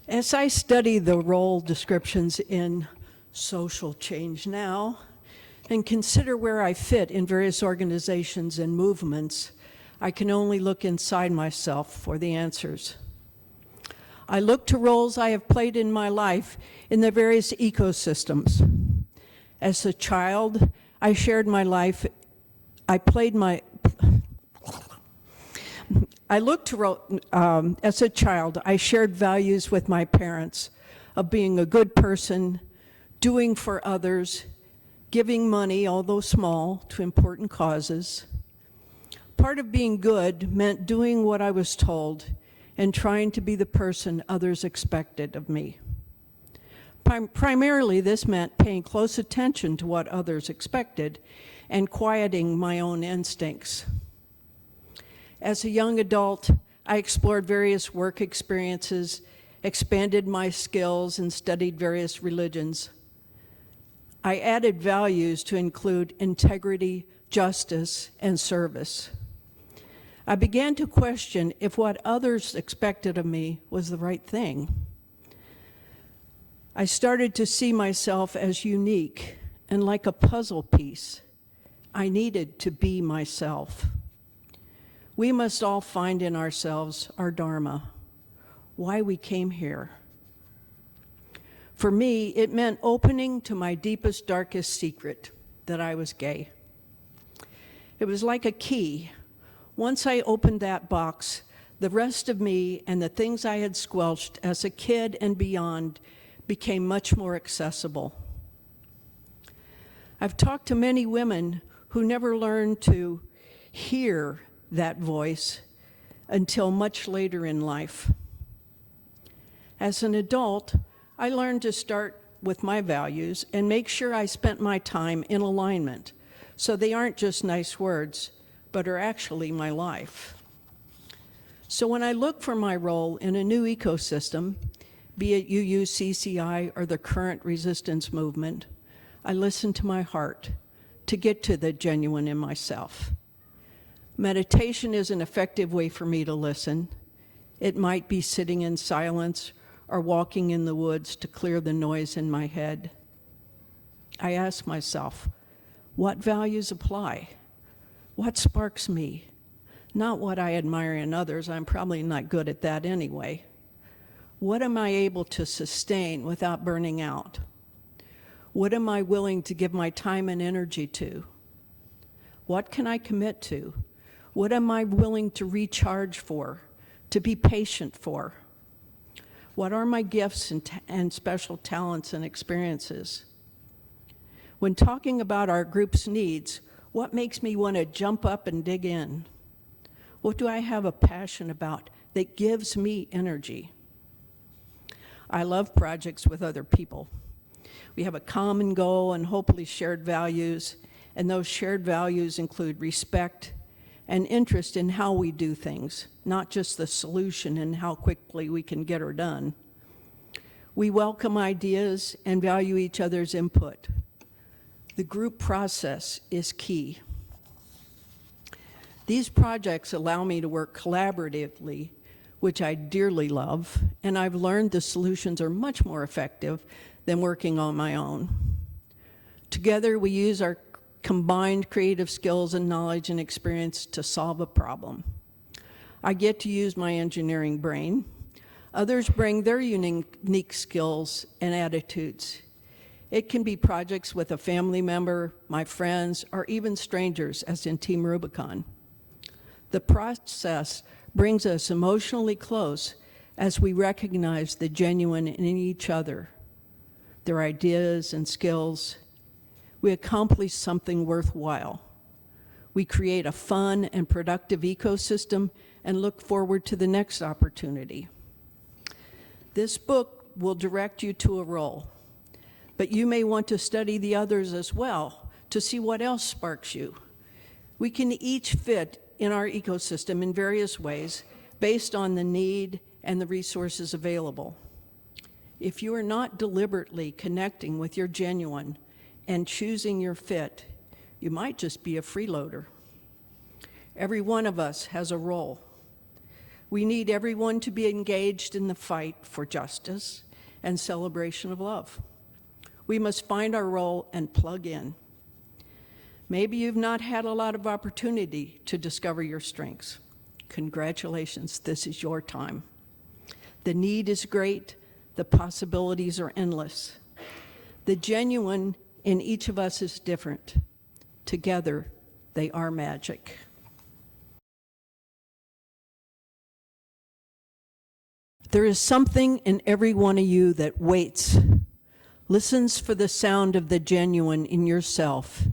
As I study the role descriptions in social change now and consider where I fit in various organizations and movements, I can only look inside myself for the answers. I look to roles I have played in my life in the various ecosystems. As a child, I shared my life. As a child, I shared values with my parents of being a good person, doing for others, giving money, although small, to important causes. Part of being good meant doing what I was told and trying to be the person others expected of me. Primarily, this meant paying close attention to what others expected and quieting my own instincts. As a young adult, I explored various work experiences, expanded my skills, and studied various religions. I added values to include integrity, justice, and service. I began to question if what others expected of me was the right thing. I started to see myself as unique and like a puzzle piece. I needed to be myself. We must all find in ourselves our dharma, why we came here. For me, it meant opening to my deepest, darkest secret, that I was gay. It was like a key. Once I opened that box, the rest of me and the things I had squelched as a kid and beyond became much more accessible. I've talked to many women who never learned to hear that voice until much later in life. As an adult, I learned to start with my values and make sure I spent my time in alignment, so they aren't just nice words, but are actually my life. So when I look for my role in a new ecosystem, be it UUCCI or the current resistance movement, I listen to my heart to get to the genuine in myself. Meditation is an effective way for me to listen. It might be sitting in silence or walking in the woods to clear the noise in my head. I ask myself, what values apply? What sparks me? Not what I admire in others. I'm probably not good at that anyway. What am I able to sustain without burning out? What am I willing to give my time and energy to? What can I commit to? What am I willing to recharge for, to be patient for? What are my gifts and special talents and experiences? When talking about our group's needs, what makes me want to jump up and dig in? What do I have a passion about that gives me energy? I love projects with other people. We have a common goal and hopefully shared values, and those shared values include respect and interest in how we do things, not just the solution and how quickly we can get her done. We welcome ideas and value each other's input. The group process is key. These projects allow me to work collaboratively, which I dearly love, and I've learned the solutions are much more effective than working on my own. Together, we use our combined creative skills and knowledge and experience to solve a problem. I get to use my engineering brain. Others bring their unique skills and attitudes. It can be projects with a family member, my friends, or even strangers, as in Team Rubicon. The process brings us emotionally close as we recognize the genuine in each other, their ideas and skills. We accomplish something worthwhile. We create a fun and productive ecosystem and look forward to the next opportunity. This book will direct you to a role, but you may want to study the others as well to see what else sparks you. We can each fit in our ecosystem in various ways based on the need and the resources available. If you are not deliberately connecting with your genuine and choosing your fit, you might just be a freeloader. Every one of us has a role. We need everyone to be engaged in the fight for justice and celebration of love. We must find our role and plug in. Maybe you've not had a lot of opportunity to discover your strengths. Congratulations, this is your time. The need is great, the possibilities are endless. The genuine in each of us is different. Together, they are magic. There is something in every one of you that waits, listens for the sound of the genuine in yourself.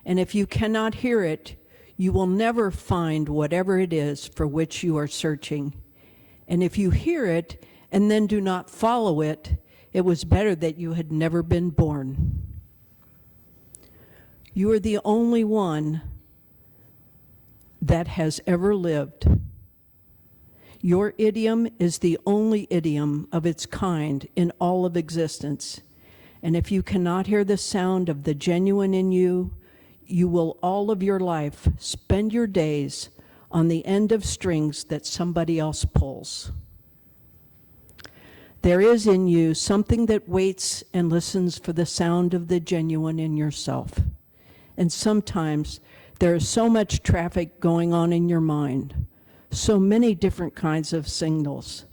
And if you cannot hear it, you will never find whatever it is for which you are searching. And if you hear it and then do not follow it, it was better that you had never been born. You are the only one that has ever lived. Your idiom is the only idiom of its kind in all of existence. And if you cannot hear the sound of the genuine in you, you will all of your life spend your days on the end of strings that somebody else pulls. There is in you something that waits and listens for the sound of the genuine in yourself. And sometimes there is so much traffic going on in your mind, so many different kinds of signals,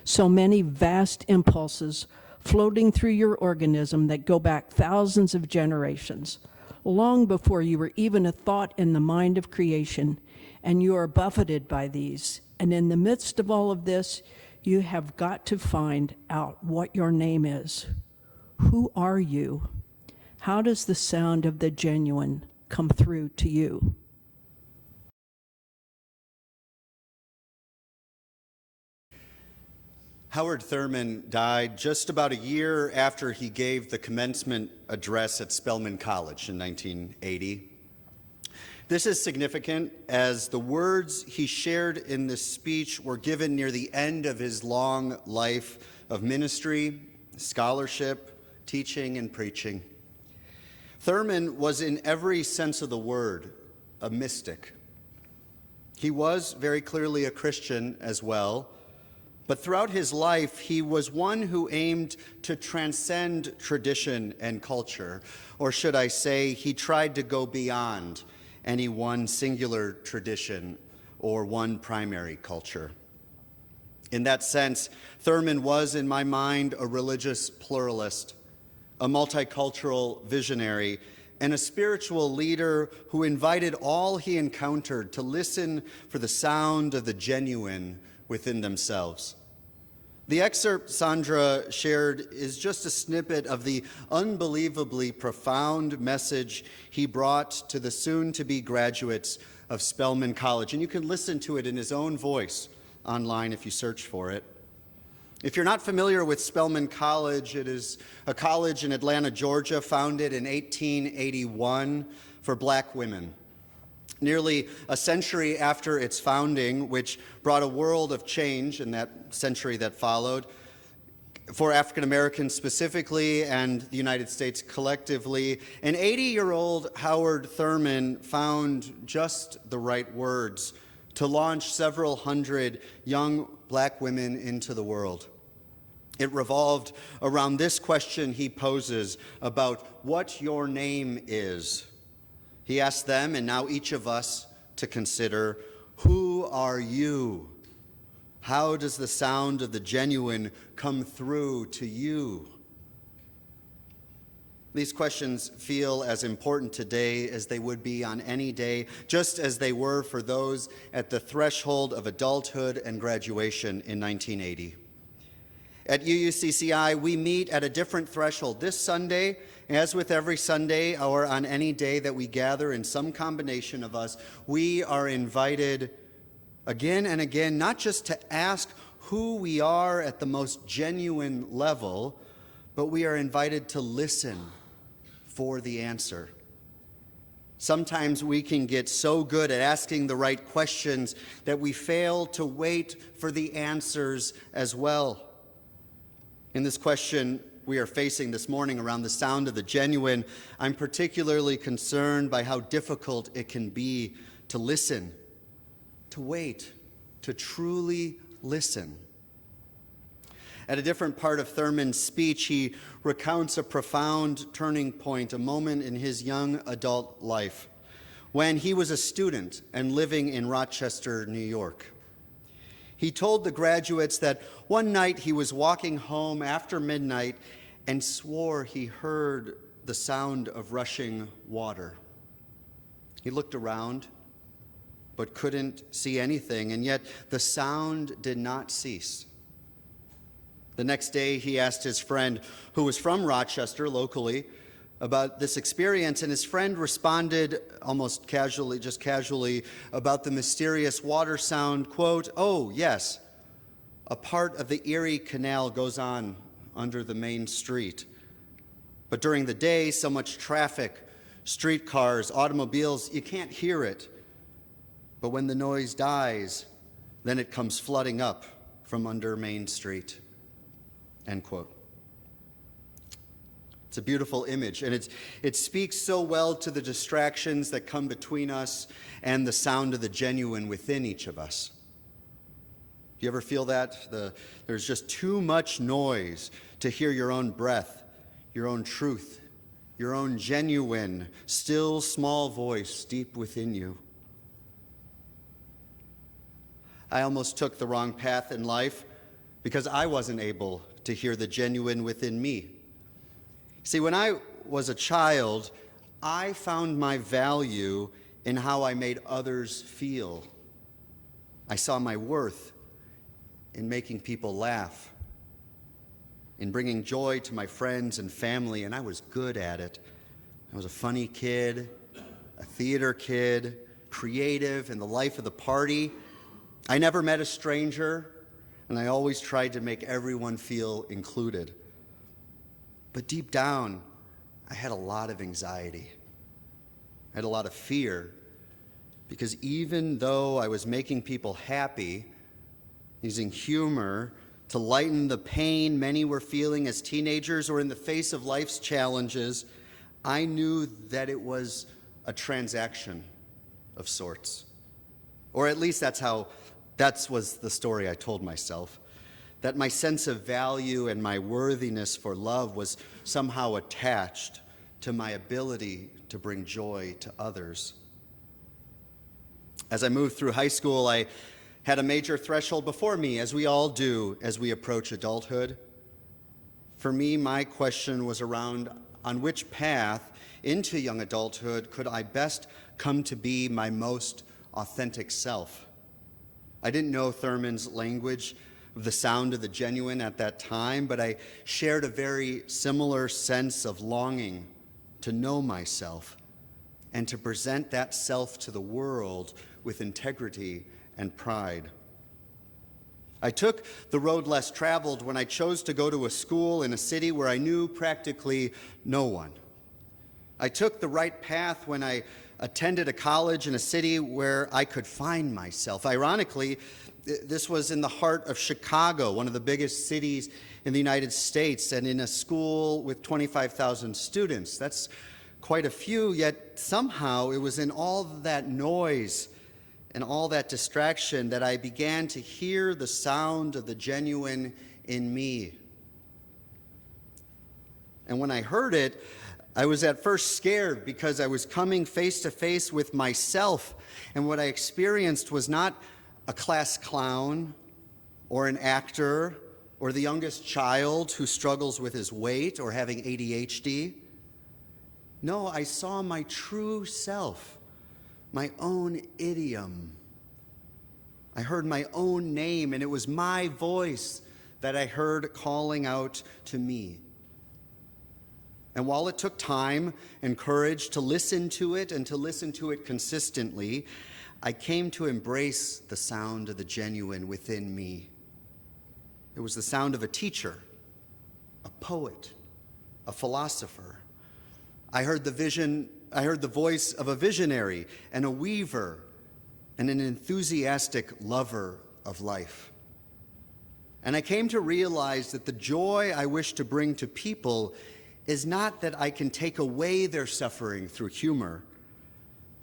so many vast impulses floating through your organism that go back thousands of generations, long before you were even a thought in the mind of creation, and you are buffeted by these. And in the midst of all of this, you have got to find out what your name is. Who are you? How does the sound of the genuine come through to you? Howard Thurman died just about a year after he gave the commencement address at Spelman College in 1980. This is significant as the words he shared in this speech were given near the end of his long life of ministry, scholarship, teaching, and preaching. Thurman was, in every sense of the word, a mystic. He was very clearly a Christian as well, but throughout his life, he was one who aimed to transcend tradition and culture, or should I say, he tried to go beyond any one singular tradition or one primary culture. In that sense, Thurman was, in my mind, a religious pluralist, a multicultural visionary, and a spiritual leader who invited all he encountered to listen for the sound of the genuine within themselves. The excerpt Sondra shared is just a snippet of the unbelievably profound message he brought to the soon-to-be graduates of Spelman College, and you can listen to it in his own voice online if you search for it. If you're not familiar with Spelman College, it is a college in Atlanta, Georgia, founded in 1881 for black women. Nearly a century after its founding, which brought a world of change in that century that followed, for African Americans specifically and the United States collectively, an 80-year-old Howard Thurman found just the right words to launch several hundred young black women into the world. It revolved around this question he poses about what your name is. He asked them, and now each of us, to consider, who are you? How does the sound of the genuine come through to you? These questions feel as important today as they would be on any day, just as they were for those at the threshold of adulthood and graduation in 1980. At UUCCI, we meet at a different threshold. This Sunday, as with every Sunday or on any day that we gather in some combination of us, we are invited again and again, not just to ask who we are at the most genuine level, but we are invited to listen for the answer. Sometimes we can get so good at asking the right questions that we fail to wait for the answers as well. In this question we are facing this morning around the sound of the genuine, I'm particularly concerned by how difficult it can be to listen, to wait, to truly listen. At a different part of Thurman's speech, he recounts a profound turning point, a moment in his young adult life when he was a student and living in Rochester, New York. He told the graduates that one night he was walking home after midnight and swore he heard the sound of rushing water. He looked around but couldn't see anything, and yet the sound did not cease. The next day, he asked his friend, who was from Rochester locally, about this experience, and his friend responded almost casually, just casually, about the mysterious water sound, quote, "Oh, yes, a part of the Erie Canal goes on under the main street. But during the day, so much traffic, streetcars, automobiles, you can't hear it. But when the noise dies, then it comes flooding up from under Main Street." End quote. It's a beautiful image, and it speaks so well to the distractions that come between us and the sound of the genuine within each of us. Do you ever feel that? There's just too much noise to hear your own breath, your own truth, your own genuine, still small voice deep within you. I almost took the wrong path in life because I wasn't able to hear the genuine within me. See, when I was a child, I found my value in how I made others feel. I saw my worth in making people laugh, in bringing joy to my friends and family, and I was good at it. I was a funny kid, a theater kid, creative, and the life of the party. I never met a stranger, and I always tried to make everyone feel included. But deep down, I had a lot of anxiety. I had a lot of fear, because even though I was making people happy, using humor to lighten the pain many were feeling as teenagers or in the face of life's challenges, I knew that it was a transaction of sorts. Or at least that was the story I told myself, that my sense of value and my worthiness for love was somehow attached to my ability to bring joy to others. As I moved through high school, I had a major threshold before me, as we all do as we approach adulthood. For me, my question was around on which path into young adulthood could I best come to be my most authentic self. I didn't know Thurman's language of the sound of the genuine at that time, but I shared a very similar sense of longing to know myself and to present that self to the world with integrity and pride. I took the road less traveled when I chose to go to a school in a city where I knew practically no one. I took the right path when I attended a college in a city where I could find myself. Ironically, this was in the heart of Chicago, one of the biggest cities in the United States, and in a school with 25,000 students. That's quite a few, yet somehow it was in all that noise and all that distraction that I began to hear the sound of the genuine in me. And when I heard it, I was at first scared because I was coming face to face with myself, and what I experienced was not a class clown or an actor or the youngest child who struggles with his weight or having ADHD. No, I saw my true self, my own idiom. I heard my own name, and it was my voice that I heard calling out to me. And while it took time and courage to listen to it and to listen to it consistently, I came to embrace the sound of the genuine within me. It was the sound of a teacher, a poet, a philosopher. I heard the voice of a visionary and a weaver and an enthusiastic lover of life. And I came to realize that the joy I wish to bring to people is not that I can take away their suffering through humor,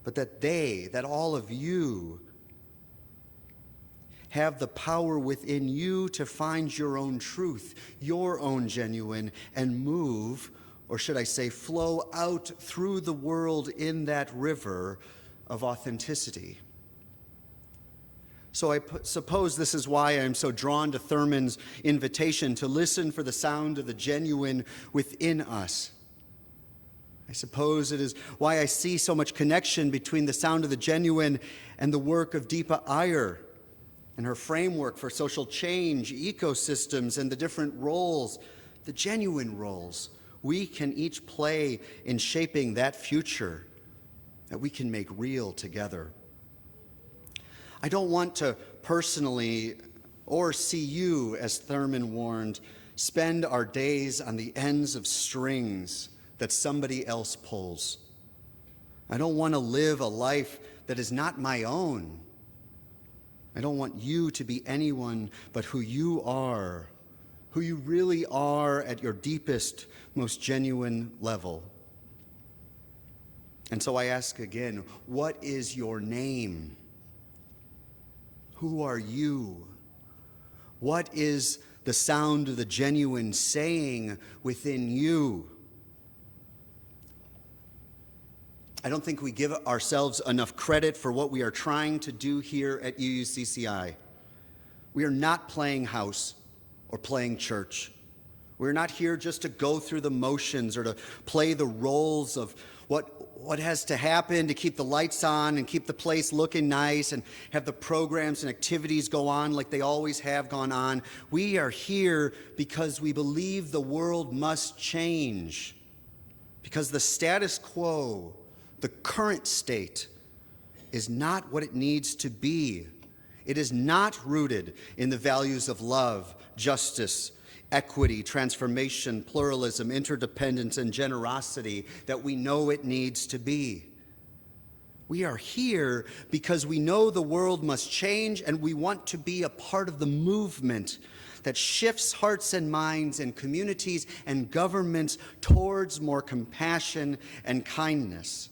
but that all of you, have the power within you to find your own truth, your own genuine, and move, or should I say, flow out through the world in that river of authenticity. So I suppose this is why I am so drawn to Thurman's invitation to listen for the sound of the genuine within us. I suppose it is why I see so much connection between the sound of the genuine and the work of Deepa Iyer and her framework for social change, ecosystems, and the different roles, the genuine roles, we can each play in shaping that future that we can make real together. I don't want to personally, or see you, as Thurman warned, spend our days on the ends of strings that somebody else pulls. I don't want to live a life that is not my own. I don't want you to be anyone but who you really are at your deepest, most genuine level. And so I ask again, what is your name? Who are you? What is the sound of the genuine saying within you? I don't think we give ourselves enough credit for what we are trying to do here at UUCCI. We are not playing house or playing church. We're not here just to go through the motions or to play the roles of what has to happen to keep the lights on and keep the place looking nice and have the programs and activities go on like they always have gone on. We are here because we believe the world must change, because the status quo, the current state, is not what it needs to be. It is not rooted in the values of love, justice, equity, transformation, pluralism, interdependence, and generosity that we know it needs to be. We are here because we know the world must change, and we want to be a part of the movement that shifts hearts and minds and communities and governments towards more compassion and kindness.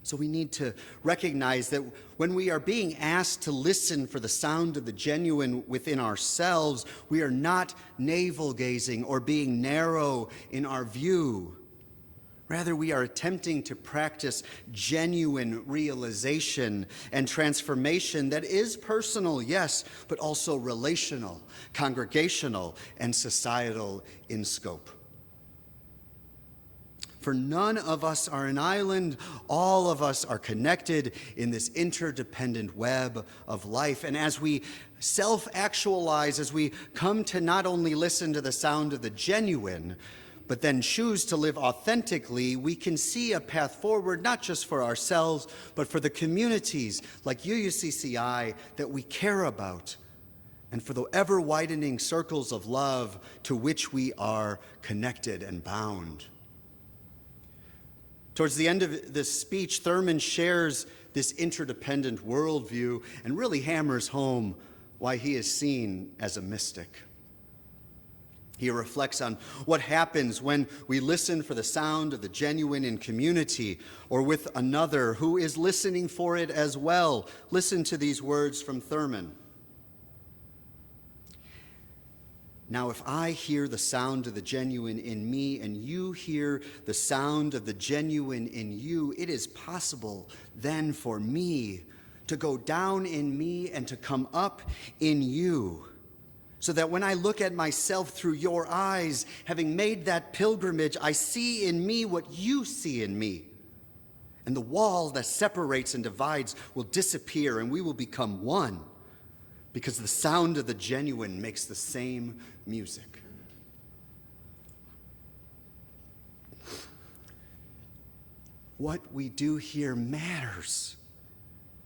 So we need to recognize that when we are being asked to listen for the sound of the genuine within ourselves, we are not navel-gazing or being narrow in our view. Rather, we are attempting to practice genuine realization and transformation that is personal, yes, but also relational, congregational, and societal in scope. For none of us are an island. All of us are connected in this interdependent web of life. And as we self-actualize, as we come to not only listen to the sound of the genuine, but then choose to live authentically, we can see a path forward, not just for ourselves, but for the communities like UUCCI that we care about, and for the ever-widening circles of love to which we are connected and bound. Towards the end of this speech, Thurman shares this interdependent worldview and really hammers home why he is seen as a mystic. He reflects on what happens when we listen for the sound of the genuine in community or with another who is listening for it as well. Listen to these words from Thurman. Now, if I hear the sound of the genuine in me and you hear the sound of the genuine in you, it is possible then for me to go down in me and to come up in you, so that when I look at myself through your eyes, having made that pilgrimage, I see in me what you see in me. And the wall that separates and divides will disappear, and we will become one, because the sound of the genuine makes the same music. What we do here matters.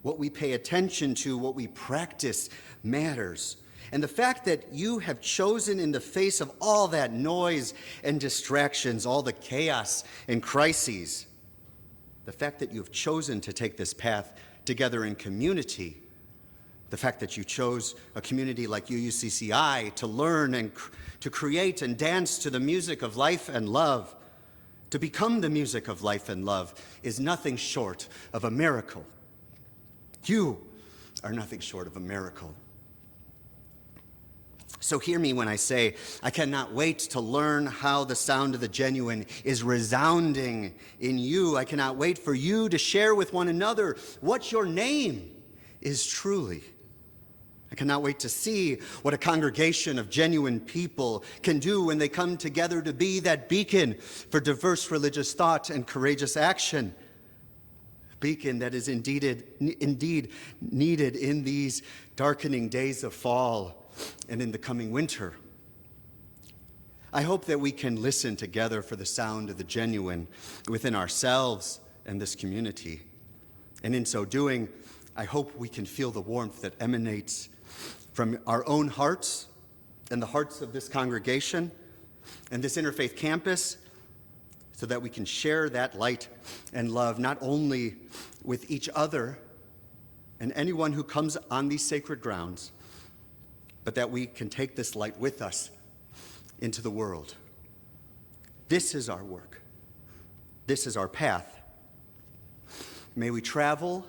What we pay attention to, what we practice matters. And the fact that you have chosen in the face of all that noise and distractions, all the chaos and crises, the fact that you've chosen to take this path together in community, the fact that you chose a community like UUCCI to learn and to create and dance to the music of life and love, to become the music of life and love, is nothing short of a miracle. You are nothing short of a miracle. So hear me when I say, I cannot wait to learn how the sound of the genuine is resounding in you. I cannot wait for you to share with one another what your name is truly. I cannot wait to see what a congregation of genuine people can do when they come together to be that beacon for diverse religious thought and courageous action. A beacon that is indeed needed in these darkening days of fall and in the coming winter. I hope that we can listen together for the sound of the genuine within ourselves and this community. And in so doing, I hope we can feel the warmth that emanates from our own hearts and the hearts of this congregation and this interfaith campus, so that we can share that light and love not only with each other and anyone who comes on these sacred grounds, but that we can take this light with us into the world. This is our work. This is our path. May we travel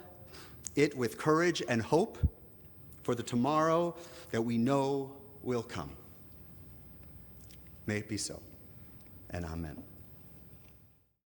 it with courage and hope for the tomorrow that we know will come. May it be so, and amen.